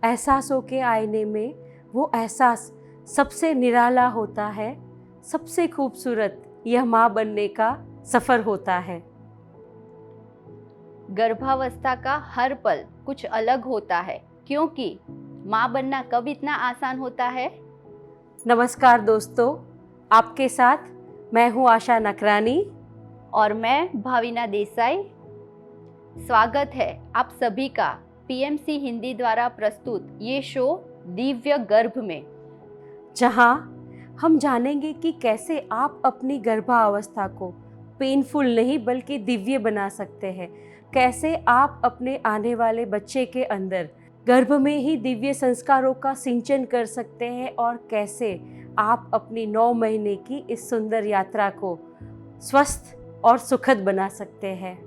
एहसासों के आईने में वो एहसास सबसे निराला होता है, सबसे खूबसूरत यह माँ बनने का सफ़र होता है। गर्भावस्था का हर पल कुछ अलग होता है, क्योंकि माँ बनना कब इतना आसान होता है। नमस्कार दोस्तों, आपके साथ मैं हूँ आशा नकरानी और मैं भाविना देसाई। स्वागत है आप सभी का पीएमसी हिंदी द्वारा प्रस्तुत ये शो दिव्य गर्भ में, जहाँ हम जानेंगे कि कैसे आप अपनी गर्भावस्था को पेनफुल नहीं बल्कि दिव्य बना सकते हैं, कैसे आप अपने आने वाले बच्चे के अंदर गर्भ में ही दिव्य संस्कारों का सिंचन कर सकते हैं और कैसे आप अपनी 9 महीने की इस सुंदर यात्रा को स्वस्थ और सुखद बना सकते हैं।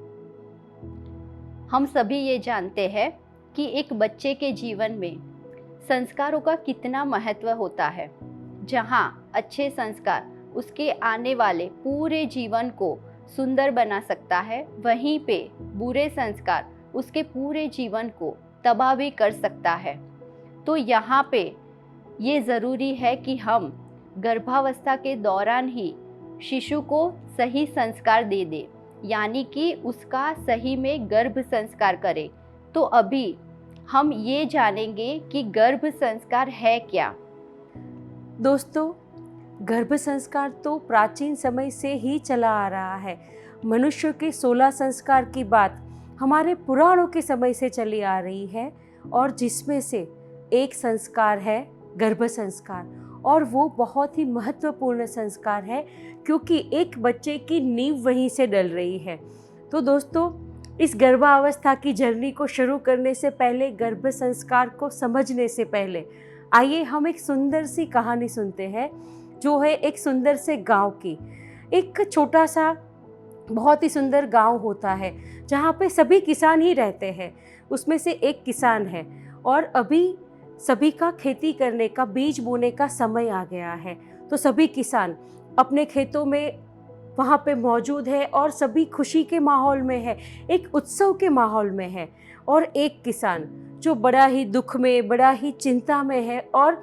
हम सभी ये जानते हैं कि एक बच्चे के जीवन में संस्कारों का कितना महत्व होता है। जहाँ अच्छे संस्कार उसके आने वाले पूरे जीवन को सुंदर बना सकता है, वहीं पे बुरे संस्कार उसके पूरे जीवन को तबाह भी कर सकता है। तो यहाँ पे ये ज़रूरी है कि हम गर्भावस्था के दौरान ही शिशु को सही संस्कार दे दें, यानी कि उसका सही में गर्भ संस्कार करें। तो अभी हम ये जानेंगे कि गर्भ संस्कार है क्या। दोस्तों, गर्भ संस्कार तो प्राचीन समय से ही चला आ रहा है। मनुष्य के 16 संस्कार की बात हमारे पुराणों के समय से चली आ रही है और जिसमें से एक संस्कार है गर्भ संस्कार, और वो बहुत ही महत्वपूर्ण संस्कार है क्योंकि एक बच्चे की नींव वहीं से डल रही है। तो दोस्तों, इस गर्भावस्था की जर्नी को शुरू करने से पहले, गर्भ संस्कार को समझने से पहले, आइए हम एक सुंदर सी कहानी सुनते हैं, जो है एक सुंदर से गांव की। एक छोटा सा बहुत ही सुंदर गांव होता है जहाँ पे सभी किसान ही रहते हैं। उसमें से एक किसान है और अभी सभी का खेती करने का, बीज बोने का समय आ गया है। तो सभी किसान अपने खेतों में वहाँ पे मौजूद है और सभी खुशी के माहौल में है, एक उत्सव के माहौल में है। और एक किसान जो बड़ा ही दुख में, बड़ा ही चिंता में है और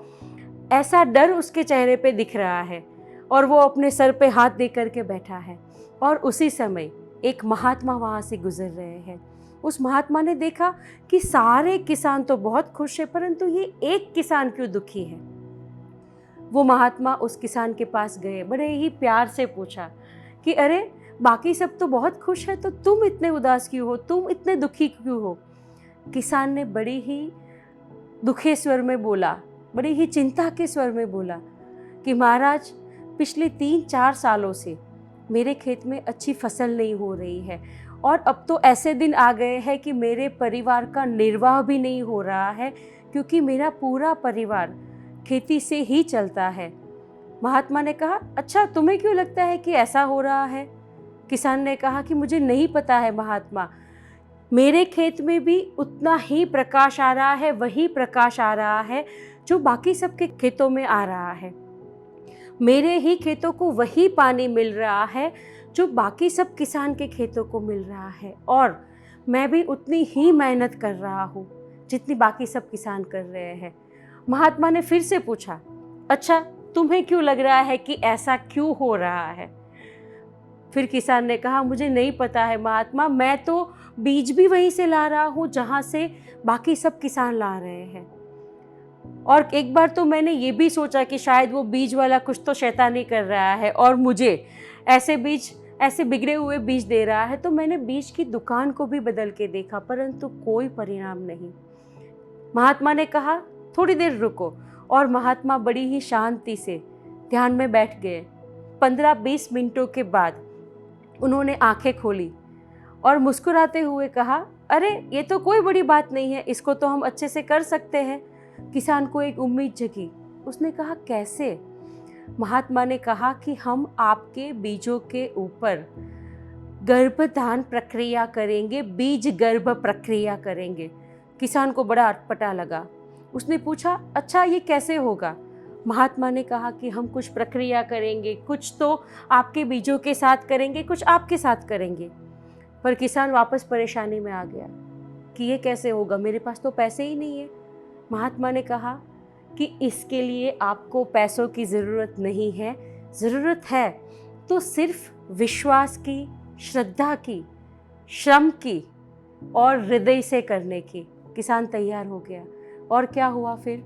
ऐसा डर उसके चेहरे पे दिख रहा है और वो अपने सर पे हाथ दे करके बैठा है। और उसी समय एक महात्मा वहाँ से गुजर रहे हैं। उस महात्मा ने देखा कि सारे किसान तो बहुत खुश है, परंतु ये एक किसान क्यों दुखी है। वो महात्मा उस किसान के पास गए, बड़े ही प्यार से पूछा कि अरे, बाकी सब तो बहुत खुश है, तो तुम इतने उदास क्यों हो, तुम इतने दुखी क्यों हो। किसान ने बड़ी ही दुखे स्वर में बोला, बड़ी ही चिंता के स्वर में बोला कि महाराज, पिछले 3-4 सालों से मेरे खेत में अच्छी फसल नहीं हो रही है और अब तो ऐसे दिन आ गए हैं कि मेरे परिवार का निर्वाह भी नहीं हो रहा है, क्योंकि मेरा पूरा परिवार खेती से ही चलता है। महात्मा ने कहा, अच्छा, तुम्हें क्यों लगता है कि ऐसा हो रहा है। किसान ने कहा कि मुझे नहीं पता है महात्मा, मेरे खेत में भी उतना ही प्रकाश आ रहा है, वही प्रकाश आ रहा है जो बाकी सबके खेतों में आ रहा है। मेरे ही खेतों को वही पानी मिल रहा है जो बाकी सब किसान के खेतों को मिल रहा है, और मैं भी उतनी ही मेहनत कर रहा हूँ जितनी बाकी सब किसान कर रहे हैं। महात्मा ने फिर से पूछा, अच्छा, तुम्हें क्यों लग रहा है कि ऐसा क्यों हो रहा है। फिर किसान ने कहा, मुझे नहीं पता है महात्मा, मैं तो बीज भी वहीं से ला रहा हूँ जहाँ से बाकी सब किसान ला रहे हैं। और एक बार तो मैंने ये भी सोचा कि शायद वो बीज वाला कुछ तो शैतानी कर रहा है और मुझे ऐसे बिगड़े हुए बीज दे रहा है। तो मैंने बीज की दुकान को भी बदल के देखा, परंतु कोई परिणाम नहीं। महात्मा ने कहा, थोड़ी देर रुको, और महात्मा बड़ी ही शांति से ध्यान में बैठ गए। 15-20 मिनटों के बाद उन्होंने आंखें खोली और मुस्कुराते हुए कहा, अरे, ये तो कोई बड़ी बात नहीं है, इसको तो हम अच्छे से कर सकते हैं। किसान को एक उम्मीद जगी। उसने कहा, कैसे। महात्मा ने कहा कि हम आपके बीजों के ऊपर गर्भधान प्रक्रिया करेंगे, बीज गर्भ प्रक्रिया करेंगे। किसान को बड़ा अटपटा लगा। उसने पूछा, अच्छा, ये कैसे होगा। महात्मा ने कहा कि हम कुछ प्रक्रिया करेंगे, कुछ तो आपके बीजों के साथ करेंगे, कुछ आपके साथ करेंगे। पर किसान वापस परेशानी में आ गया कि ये कैसे होगा, मेरे पास तो पैसे ही नहीं है। महात्मा ने कहा कि इसके लिए आपको पैसों की ज़रूरत नहीं है, ज़रूरत है तो सिर्फ विश्वास की, श्रद्धा की, श्रम की और हृदय से करने की। किसान तैयार हो गया। और क्या हुआ फिर?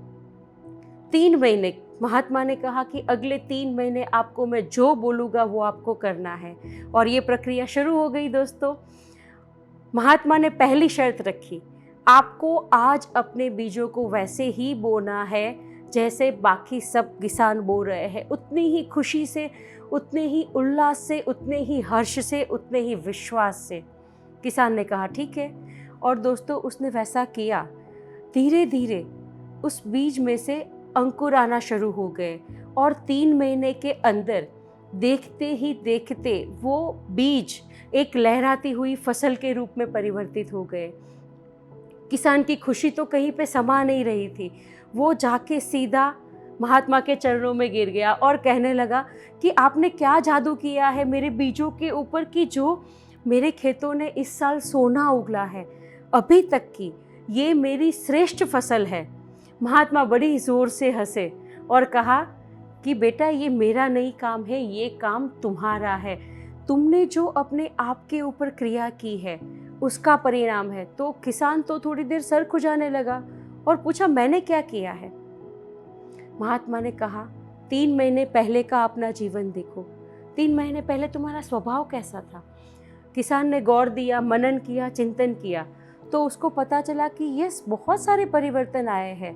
3 महीने महात्मा ने कहा कि अगले 3 महीने आपको मैं जो बोलूँगा वो आपको करना है। और ये प्रक्रिया शुरू हो गई दोस्तों। महात्मा ने पहली शर्त रखी, आपको आज अपने बीजों को वैसे ही बोना है जैसे बाकी सब किसान बो रहे हैं, उतनी ही खुशी से, उतने ही उल्लास से, उतने ही हर्ष से, उतने ही विश्वास से। किसान ने कहा ठीक है। और दोस्तों उसने वैसा किया। धीरे धीरे उस बीज में से अंकुर आना शुरू हो गए और 3 महीने के अंदर देखते ही देखते वो बीज एक लहराती हुई फसल के रूप में परिवर्तित हो गए। किसान की खुशी तो कहीं पे समा नहीं रही थी। वो जाके सीधा महात्मा के चरणों में गिर गया और कहने लगा कि आपने क्या जादू किया है मेरे बीजों के ऊपर कि जो मेरे खेतों ने इस साल सोना उगला है, अभी तक की ये मेरी श्रेष्ठ फसल है। महात्मा बड़ी ज़ोर से हंसे और कहा कि बेटा ये मेरा नहीं काम है, ये काम तुम्हारा है। तुमने जो अपने आप के ऊपर क्रिया की है उसका परिणाम है। तो किसान तो थोड़ी देर सर खुजाने लगा और पूछा मैंने क्या किया है? महात्मा ने कहा 3 महीने पहले का अपना जीवन देखो, 3 महीने पहले तुम्हारा स्वभाव कैसा था? किसान ने गौर दिया, मनन किया, चिंतन किया तो उसको पता चला कि यस बहुत सारे परिवर्तन आए हैं।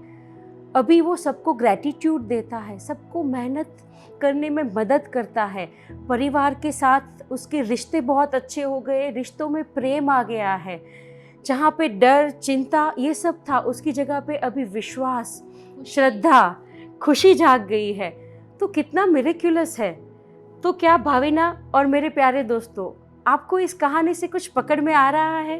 अभी वो सबको ग्रैटिट्यूड देता है, सबको मेहनत करने में मदद करता है, परिवार के साथ उसके रिश्ते बहुत अच्छे हो गए, रिश्तों में प्रेम आ गया है। जहाँ पे डर, चिंता ये सब था उसकी जगह पे अभी विश्वास, श्रद्धा, खुशी जाग गई है। तो कितना मिरेक्युलस है। तो क्या भाविना और मेरे प्यारे दोस्तों, आपको इस कहानी से कुछ पकड़ में आ रहा है?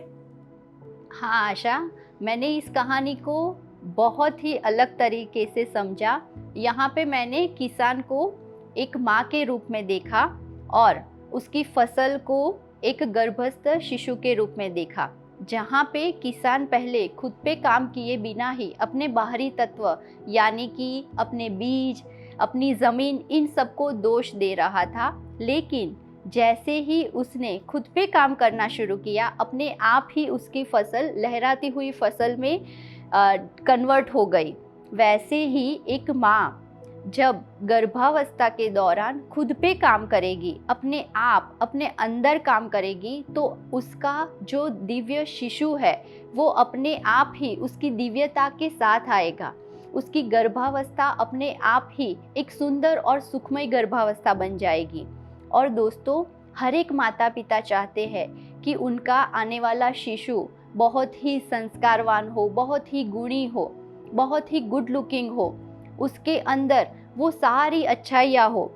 हाँ आशा, मैंने इस कहानी को बहुत ही अलग तरीके से समझा। यहाँ पे मैंने किसान को एक माँ के रूप में देखा और उसकी फसल को एक गर्भस्थ शिशु के रूप में देखा, जहाँ पे किसान पहले खुद पे काम किए बिना ही अपने बाहरी तत्व यानी कि अपने बीज, अपनी ज़मीन, इन सबको दोष दे रहा था। लेकिन जैसे ही उसने खुद पे काम करना शुरू किया, अपने आप ही उसकी फसल लहराती हुई फसल में कन्वर्ट हो गई। वैसे ही एक माँ जब गर्भावस्था के दौरान खुद पे काम करेगी, अपने आप अपने अंदर काम करेगी, तो उसका जो दिव्य शिशु है वो अपने आप ही उसकी दिव्यता के साथ आएगा। उसकी गर्भावस्था अपने आप ही एक सुंदर और सुखमय गर्भावस्था बन जाएगी। और दोस्तों, हर एक माता पिता चाहते हैं कि उनका आने वाला शिशु बहुत ही संस्कारवान हो, बहुत ही गुणी हो, बहुत ही गुड लुकिंग हो, उसके अंदर वो सारी अच्छाइयाँ हो।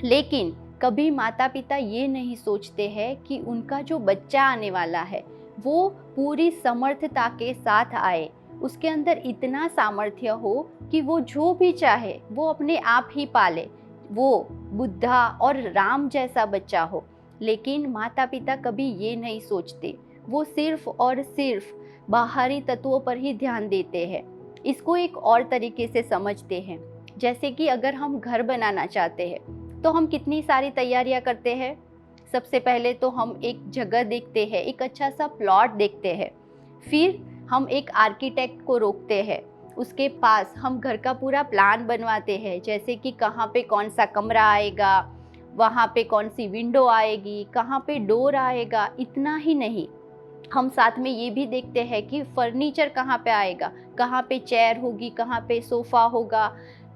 लेकिन कभी माता पिता ये नहीं सोचते हैं कि उनका जो बच्चा आने वाला है वो पूरी समर्थता के साथ आए, उसके अंदर इतना सामर्थ्य हो कि वो जो भी चाहे वो अपने आप ही पाले, वो बुद्धा और राम जैसा बच्चा हो। लेकिन माता पिता कभी ये नहीं सोचते, वो सिर्फ और सिर्फ बाहरी तत्वों पर ही ध्यान देते हैं। इसको एक और तरीके से समझते हैं, जैसे कि अगर हम घर बनाना चाहते हैं तो हम कितनी सारी तैयारियां करते हैं। सबसे पहले तो हम एक जगह देखते हैं, एक अच्छा सा प्लॉट देखते हैं, फिर हम एक आर्किटेक्ट को रोकते हैं, उसके पास हम घर का पूरा प्लान बनवाते हैं, जैसे कि कहाँ पे कौन सा कमरा आएगा, वहाँ पे कौन सी विंडो आएगी, कहाँ पे डोर आएगा। इतना ही नहीं, हम साथ में ये भी देखते हैं कि फर्नीचर कहाँ पे आएगा, कहाँ पे चेयर होगी, कहाँ पे सोफ़ा होगा,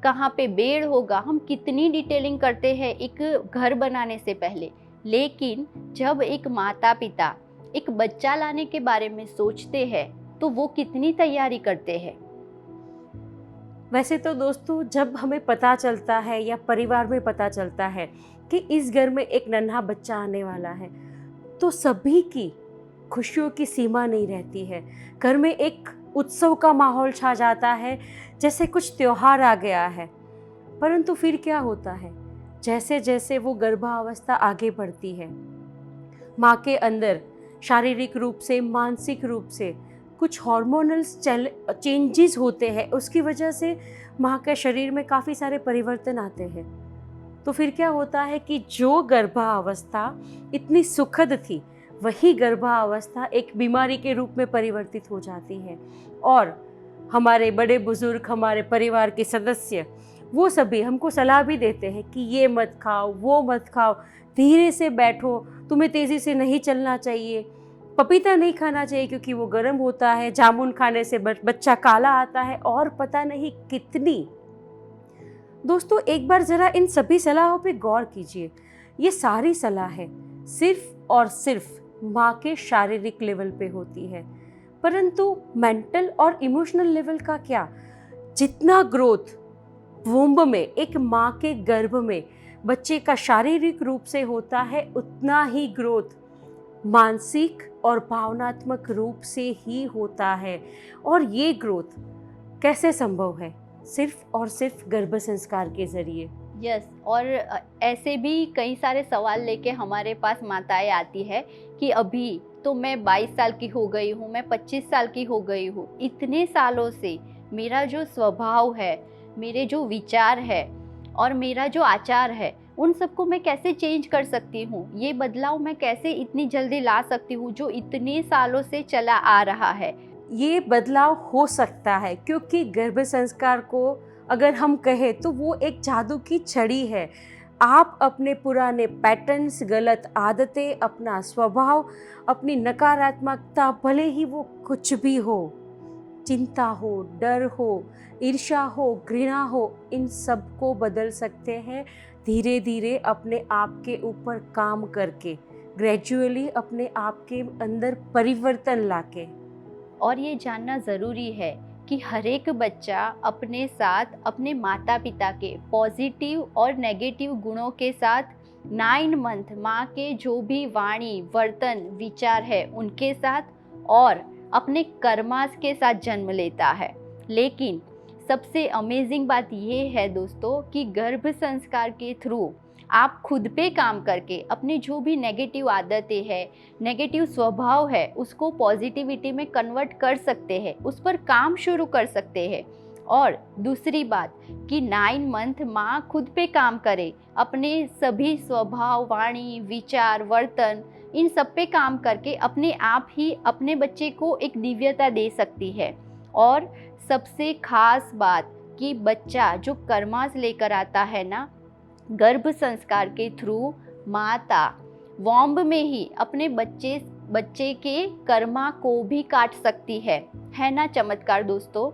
कहाँ पे बेड होगा। हम कितनी डिटेलिंग करते हैं एक घर बनाने से पहले। लेकिन जब एक माता पिता एक बच्चा लाने के बारे में सोचते हैं तो वो कितनी तैयारी करते हैं। वैसे तो दोस्तों, जब हमें पता चलता है या परिवार में पता चलता है कि इस घर में एक नन्हा बच्चा आने वाला है, तो सभी की खुशियों की सीमा नहीं रहती है। घर में एक उत्सव का माहौल छा जाता है, जैसे कुछ त्योहार आ गया है। परंतु फिर क्या होता है, जैसे जैसे वो गर्भावस्था आगे बढ़ती है, माँ के अंदर शारीरिक रूप से, मानसिक रूप से कुछ हार्मोनल चेंजेस होते हैं, उसकी वजह से माँ के शरीर में काफ़ी सारे परिवर्तन आते हैं। तो फिर क्या होता है कि जो गर्भावस्था इतनी सुखद थी, वही गर्भावस्था एक बीमारी के रूप में परिवर्तित हो जाती है। और हमारे बड़े बुजुर्ग, हमारे परिवार के सदस्य, वो सभी हमको सलाह भी देते हैं कि ये मत खाओ, वो मत खाओ, धीरे से बैठो, तुम्हें तेज़ी से नहीं चलना चाहिए, पपीता नहीं खाना चाहिए क्योंकि वो गर्म होता है, जामुन खाने से बच्चा काला आता है, और पता नहीं कितनी। दोस्तों, एक बार ज़रा इन सभी सलाहों पे गौर कीजिए। ये सारी सलाहें सिर्फ और सिर्फ माँ के शारीरिक लेवल पे होती है, परंतु मेंटल और इमोशनल लेवल का क्या? जितना ग्रोथ वुम्ब में, एक माँ के गर्भ में बच्चे का शारीरिक रूप से होता है, उतना ही ग्रोथ मानसिक और भावनात्मक रूप से ही होता है। और ये ग्रोथ कैसे संभव है? सिर्फ और सिर्फ गर्भ संस्कार के जरिए। यस, और ऐसे भी कई सारे सवाल लेके हमारे पास माताएं आती है कि अभी तो मैं 22 साल की हो गई हूँ, मैं 25 साल की हो गई हूँ, इतने सालों से मेरा जो स्वभाव है, मेरे जो विचार है और मेरा जो आचार है, उन सबको मैं कैसे चेंज कर सकती हूँ? ये बदलाव मैं कैसे इतनी जल्दी ला सकती हूँ जो इतने सालों से चला आ रहा है? ये बदलाव हो सकता है क्योंकि गर्भ संस्कार को अगर हम कहें तो वो एक जादू की छड़ी है। आप अपने पुराने पैटर्न्स, गलत आदतें, अपना स्वभाव, अपनी नकारात्मकता, भले ही वो कुछ भी हो, चिंता हो, डर हो, ईर्ष्या हो, घृणा हो, इन सब को बदल सकते हैं धीरे धीरे अपने आप के ऊपर काम करके, ग्रेजुअली अपने आप के अंदर परिवर्तन लाके। और ये जानना ज़रूरी है कि हर एक बच्चा अपने साथ अपने माता पिता के पॉजिटिव और नेगेटिव गुणों के साथ 9 मंथ माँ के जो भी वाणी, वर्तन, विचार है उनके साथ और अपने कर्मास के साथ जन्म लेता है। लेकिन सबसे अमेजिंग बात ये है दोस्तों कि गर्भ संस्कार के थ्रू आप खुद पे काम करके अपनी जो भी नेगेटिव आदतें हैं, नेगेटिव स्वभाव है, उसको पॉजिटिविटी में कन्वर्ट कर सकते हैं, उस पर काम शुरू कर सकते हैं। और दूसरी बात कि 9 मंथ माँ खुद पे काम करे, अपने सभी स्वभाव, वाणी, विचार, वर्तन, इन सब पे काम करके अपने आप ही अपने बच्चे को एक दिव्यता दे सकती है। और सबसे खास बात कि बच्चा जो कर्मास लेकर आता है ना, गर्भ संस्कार के थ्रू माता वॉम्ब में ही अपने बच्चे के कर्मा को भी काट सकती है ना चमत्कार दोस्तों?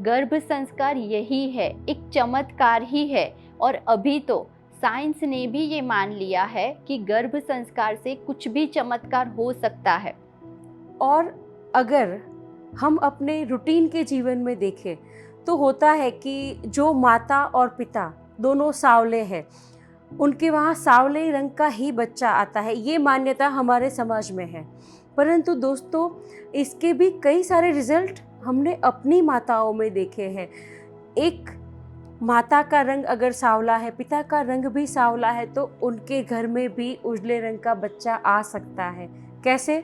गर्भ संस्कार यही है, एक चमत्कार ही है। और अभी तो साइंस ने भी ये मान लिया है कि गर्भ संस्कार से कुछ भी चमत्कार हो सकता है। और अगर हम अपने रूटीन के जीवन में देखें तो होता है कि जो माता और पिता दोनों सावले हैं, उनके वहाँ सावले रंग का ही बच्चा आता है, ये मान्यता हमारे समाज में है। परंतु दोस्तों, इसके भी कई सारे रिजल्ट हमने अपनी माताओं में देखे हैं। एक माता का रंग अगर सावला है, पिता का रंग भी सावला है, तो उनके घर में भी उजले रंग का बच्चा आ सकता है। कैसे?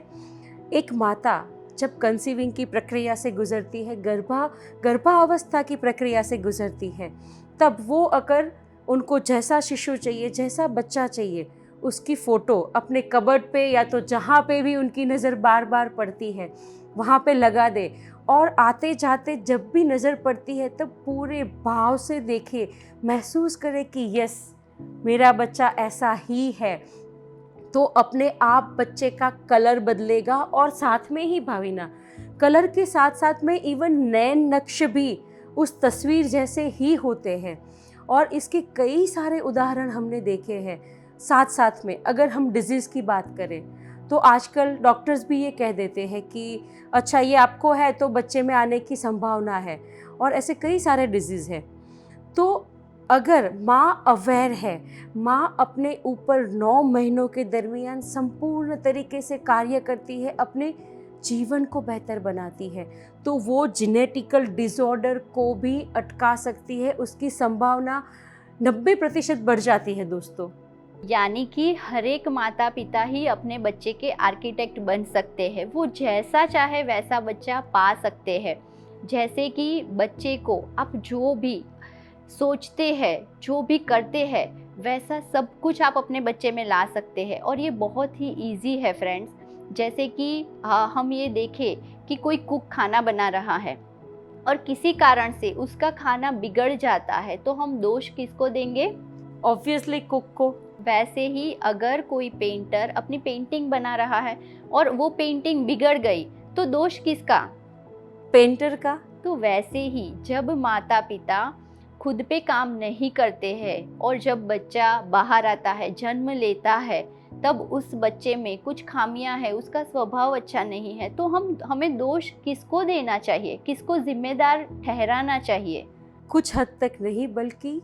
एक माता जब कंसीविंग की प्रक्रिया से गुजरती है, गर्भावस्था की प्रक्रिया से गुजरती है, तब वो अगर उनको जैसा शिशु चाहिए, जैसा बच्चा चाहिए, उसकी फ़ोटो अपने कबर्ड पे या तो जहाँ पे भी उनकी नज़र बार बार पड़ती है वहाँ पे लगा दे, और आते जाते जब भी नज़र पड़ती है तब पूरे भाव से देखे, महसूस करे कि यस, मेरा बच्चा ऐसा ही है। तो अपने आप बच्चे का कलर बदलेगा। और साथ में ही भाविना, कलर के साथ साथ में इवन नैन नक्श भी उस तस्वीर जैसे ही होते हैं। और इसके कई सारे उदाहरण हमने देखे हैं। साथ साथ में अगर हम डिजीज़ की बात करें तो आजकल डॉक्टर्स भी ये कह देते हैं कि अच्छा, ये आपको है तो बच्चे में आने की संभावना है, और ऐसे कई सारे डिजीज़ हैं। तो अगर माँ अवेयर है, माँ अपने ऊपर 9 महीनों के दरमियान संपूर्ण तरीके से कार्य करती है, अपने जीवन को बेहतर बनाती है, तो वो जेनेटिकल डिसऑर्डर को भी अटका सकती है। उसकी संभावना 90% बढ़ जाती है दोस्तों। यानी कि हर एक माता पिता ही अपने बच्चे के आर्किटेक्ट बन सकते हैं। वो जैसा चाहे वैसा बच्चा पा सकते हैं। जैसे कि बच्चे को आप जो भी सोचते हैं, जो भी करते हैं, वैसा सब कुछ आप अपने बच्चे में ला सकते हैं। और ये बहुत ही इजी है फ्रेंड्स। जैसे कि हम ये देखें कि कोई कुक खाना बना रहा है और किसी कारण से उसका खाना बिगड़ जाता है, तो हम दोष किसको देंगे? ऑब्वियसली कुक को। वैसे ही अगर कोई पेंटर अपनी पेंटिंग बना रहा है और वो पेंटिंग बिगड़ गई, तो दोष किसका? पेंटर का। तो वैसे ही जब माता पिता खुद पे काम नहीं करते हैं और जब बच्चा बाहर आता है, जन्म लेता है, तब उस बच्चे में कुछ खामियां हैं, उसका स्वभाव अच्छा नहीं है, तो हमें दोष किसको देना चाहिए? किसको जिम्मेदार ठहराना चाहिए? कुछ हद तक नहीं, बल्कि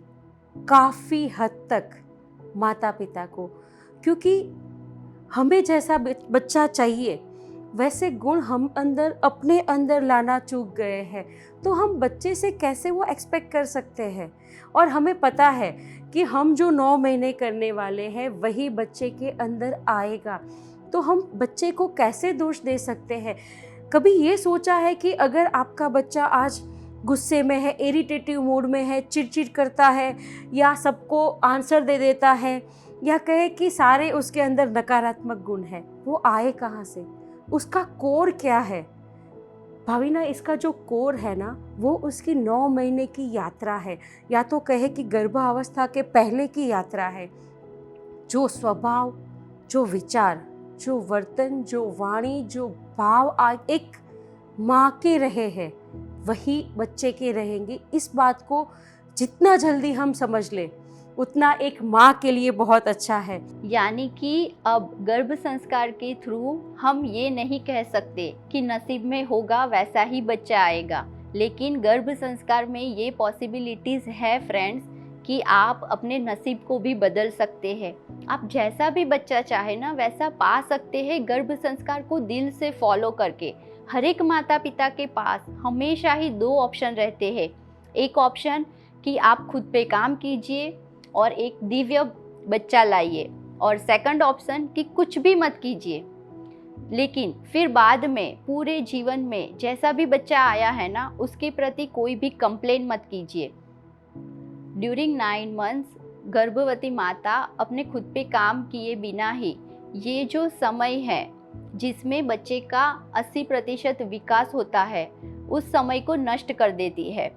काफ़ी हद तक माता पिता को। क्योंकि हमें जैसा बच्चा चाहिए वैसे गुण हम अपने अंदर लाना चूक गए हैं, तो हम बच्चे से कैसे वो एक्सपेक्ट कर सकते हैं? और हमें पता है कि हम जो 9 महीने करने वाले हैं वही बच्चे के अंदर आएगा, तो हम बच्चे को कैसे दोष दे सकते हैं? कभी ये सोचा है कि अगर आपका बच्चा आज गुस्से में है, इरिटेटिव मूड में है, चिड़चिड़ करता है, या सबको आंसर दे देता है, या कहे कि सारे उसके अंदर नकारात्मक गुण है, वो आए कहाँ से? उसका कोर क्या है? भाविना, इसका जो कोर है ना, वो उसकी 9 महीने की यात्रा है, या तो कहे कि गर्भावस्था के पहले की यात्रा है। जो स्वभाव, जो विचार, जो वर्तन, जो वाणी, जो भाव आज एक माँ के रहे हैं वही बच्चे के रहेंगे। इस बात को जितना जल्दी हम समझ लें उतना एक माँ के लिए बहुत अच्छा है। यानी कि अब गर्भ संस्कार के थ्रू हम ये नहीं कह सकते कि नसीब में होगा वैसा ही बच्चा आएगा, लेकिन गर्भ संस्कार में ये पॉसिबिलिटीज़ है फ्रेंड्स कि आप अपने नसीब को भी बदल सकते हैं। आप जैसा भी बच्चा चाहे ना वैसा पा सकते हैं, गर्भ संस्कार को दिल से फॉलो करके। हर एक माता पिता के पास हमेशा ही 2 ऑप्शन रहते हैं। एक ऑप्शन कि आप खुद पे काम कीजिए और एक दिव्य बच्चा लाइए, और सेकंड ऑप्शन कि कुछ भी मत कीजिए, लेकिन फिर बाद में पूरे जीवन में जैसा भी बच्चा आया है ना, उसके प्रति कोई भी कंप्लेन मत कीजिए। ड्यूरिंग 9 मंथ्स गर्भवती माता अपने खुद पे काम किए बिना ही ये जो समय है जिसमें बच्चे का 80% विकास होता है, उस समय को नष्ट कर देती है।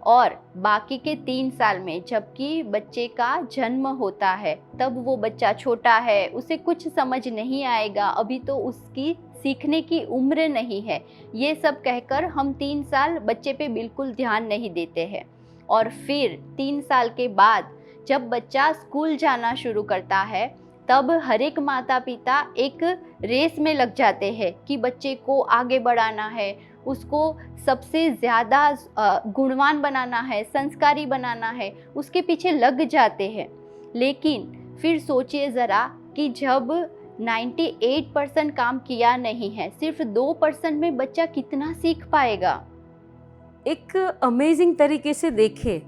और बाकी के 3 साल में जबकि बच्चे का जन्म होता है, तब वो बच्चा छोटा है, उसे कुछ समझ नहीं आएगा, अभी तो उसकी सीखने की उम्र नहीं है, ये सब कहकर हम 3 साल बच्चे पे बिल्कुल ध्यान नहीं देते हैं। और फिर 3 साल के बाद जब बच्चा स्कूल जाना शुरू करता है, तब हर एक माता पिता एक रेस में लग जाते हैं कि बच्चे को आगे बढ़ाना है, उसको सबसे ज़्यादा गुणवान बनाना है, संस्कारी बनाना है, उसके पीछे लग जाते हैं। लेकिन फिर सोचिए ज़रा कि जब 98% काम किया नहीं है, सिर्फ 2% में बच्चा कितना सीख पाएगा? एक अमेजिंग तरीके से देखें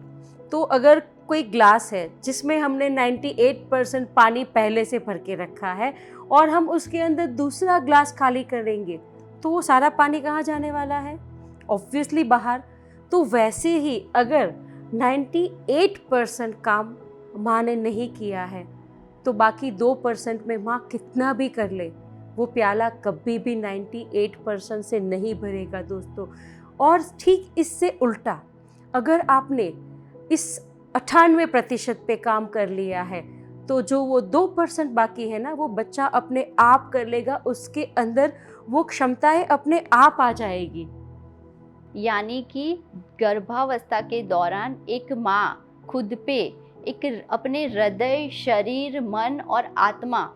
तो अगर कोई ग्लास है जिसमें हमने 98% पानी पहले से भर के रखा है और हम उसके अंदर दूसरा ग्लास खाली करेंगे, तो वो सारा पानी कहाँ जाने वाला है? ऑब्वियसली बाहर। तो वैसे ही अगर 98% काम माँ ने नहीं किया है, तो बाकी 2% में माँ कितना भी कर ले, वो प्याला कभी भी 98% से नहीं भरेगा दोस्तों। और ठीक इससे उल्टा, अगर आपने इस 98% पे काम कर लिया है, तो जो वो 2% बाकी है ना, वो बच्चा अपने आप कर लेगा, उसके अंदर वो क्षमताएं अपने आप आ जाएगी। यानी कि गर्भावस्था के दौरान एक माँ खुद पे एक अपने हृदय, शरीर, मन और आत्मा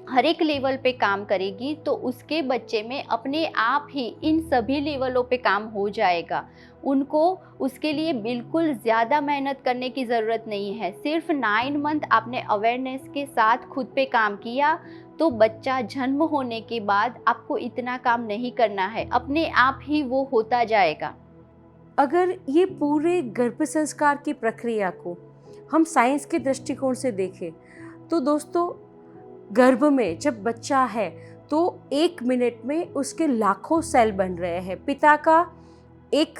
हर एक लेवल पे काम करेगी, तो उसके बच्चे में अपने आप ही इन सभी लेवलों पे काम हो जाएगा। उनको उसके लिए बिल्कुल ज़्यादा मेहनत करने की ज़रूरत नहीं है। सिर्फ 9 मंथ आपने अवेयरनेस के साथ खुद पे काम किया, तो बच्चा जन्म होने के बाद आपको इतना काम नहीं करना है, अपने आप ही वो होता जाएगा। अगर ये पूरे गर्भ संस्कार की प्रक्रिया को हम साइंस के दृष्टिकोण से देखें, तो दोस्तों, गर्भ में जब बच्चा है तो 1 मिनट में उसके लाखों सेल बन रहे हैं। पिता का एक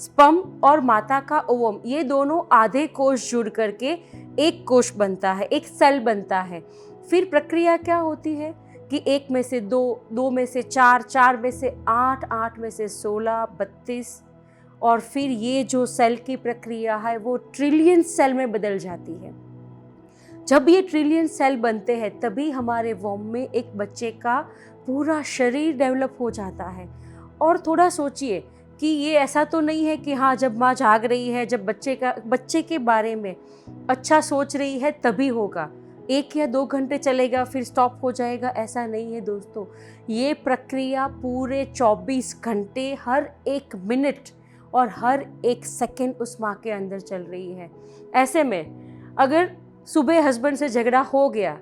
स्पर्म और माता का ओवम, ये दोनों आधे कोष जुड़ करके एक कोष बनता है, एक सेल बनता है। फिर प्रक्रिया क्या होती है कि 1 में से 2, 2 में से 4, 4 में से 8, 8 में से 16, 32, और फिर ये जो सेल की प्रक्रिया है वो ट्रिलियन सेल में बदल जाती है। जब ये ट्रिलियन सेल बनते हैं तभी हमारे वॉम में एक बच्चे का पूरा शरीर डेवलप हो जाता है। और थोड़ा सोचिए कि ये ऐसा तो नहीं है कि हाँ, जब माँ जाग रही है, जब बच्चे के बारे में अच्छा सोच रही है तभी होगा, 1 या 2 घंटे चलेगा फिर स्टॉप हो जाएगा, ऐसा नहीं है दोस्तों। ये प्रक्रिया पूरे 24 घंटे, हर 1 मिनट और हर 1 सेकंड उस माँ के अंदर चल रही है। ऐसे में अगर सुबह हस्बैंड से झगड़ा हो गया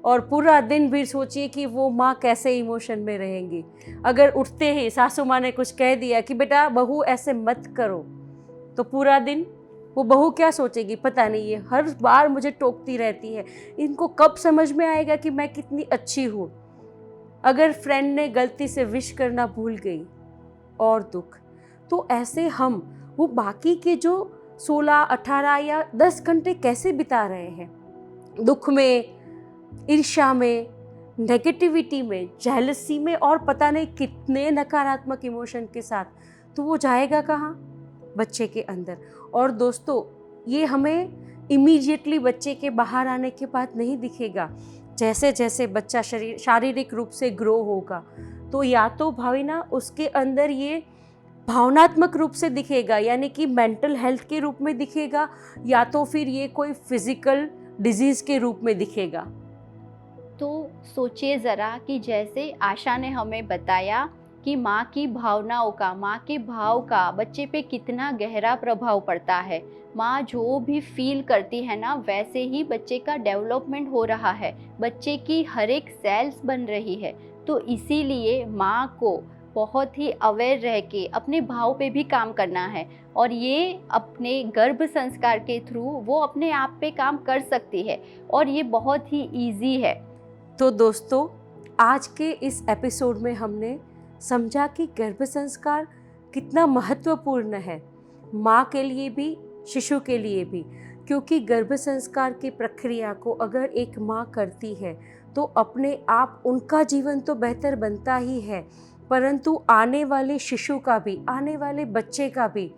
और पूरा दिन भी सोचिए कि वो माँ कैसे इमोशन में रहेंगी। अगर उठते ही सासू माँ ने कुछ कह दिया कि बेटा बहू ऐसे मत करो, तो पूरा दिन वो बहू क्या सोचेगी, पता नहीं, ये हर बार मुझे टोकती रहती है, इनको कब समझ में आएगा कि मैं कितनी अच्छी हूँ। अगर फ्रेंड ने गलती से विश करना भूल गई, और दुख। तो ऐसे हम वो बाकी के जो 16, 18 या 10 घंटे कैसे बिता रहे हैं, दुख में, ईर्ष्या में, नेगेटिविटी में, जेलसी में, और पता नहीं कितने नकारात्मक इमोशन के साथ, तो वो जाएगा कहाँ? बच्चे के अंदर। और दोस्तों, ये हमें इमीडिएटली बच्चे के बाहर आने के बाद नहीं दिखेगा। जैसे जैसे बच्चा शारीरिक रूप से ग्रो होगा तो या तो भावना उसके अंदर ये भावनात्मक रूप से दिखेगा, यानी कि मेंटल हेल्थ के रूप में दिखेगा, या तो फिर ये कोई फिजिकल डिजीज़ के रूप में दिखेगा। तो सोचिए ज़रा कि जैसे आशा ने हमें बताया कि माँ की भावनाओं का, माँ के भाव का बच्चे पे कितना गहरा प्रभाव पड़ता है। माँ जो भी फील करती है ना, वैसे ही बच्चे का डेवलपमेंट हो रहा है, बच्चे की हर एक सेल्स बन रही है। तो इसीलिए माँ को बहुत ही अवेयर रह के अपने भाव पे भी काम करना है, और ये अपने गर्भ संस्कार के थ्रू वो अपने आप पे काम कर सकती है, और ये बहुत ही इजी है। तो दोस्तों, आज के इस एपिसोड में हमने समझा कि गर्भ संस्कार कितना महत्वपूर्ण है, माँ के लिए भी, शिशु के लिए भी। क्योंकि गर्भ संस्कार की प्रक्रिया को अगर एक माँ करती है तो अपने आप उनका जीवन तो बेहतर बनता ही है, परंतु आने वाले शिशु का भी, आने वाले बच्चे का भी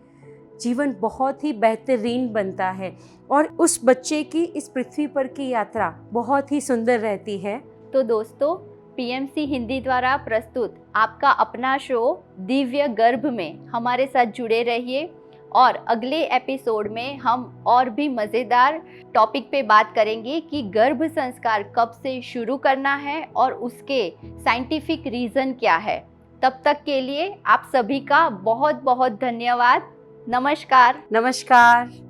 जीवन बहुत ही बेहतरीन बनता है, और उस बच्चे की इस पृथ्वी पर की यात्रा बहुत ही सुंदर रहती है। तो दोस्तों, पीएमसी हिंदी द्वारा प्रस्तुत आपका अपना शो दिव्य गर्भ में हमारे साथ जुड़े रहिए, और अगले एपिसोड में हम और भी मज़ेदार टॉपिक पे बात करेंगे कि गर्भ संस्कार कब से शुरू करना है और उसके साइंटिफिक रीज़न क्या है। तब तक के लिए आप सभी का बहुत बहुत धन्यवाद। नमस्कार। नमस्कार।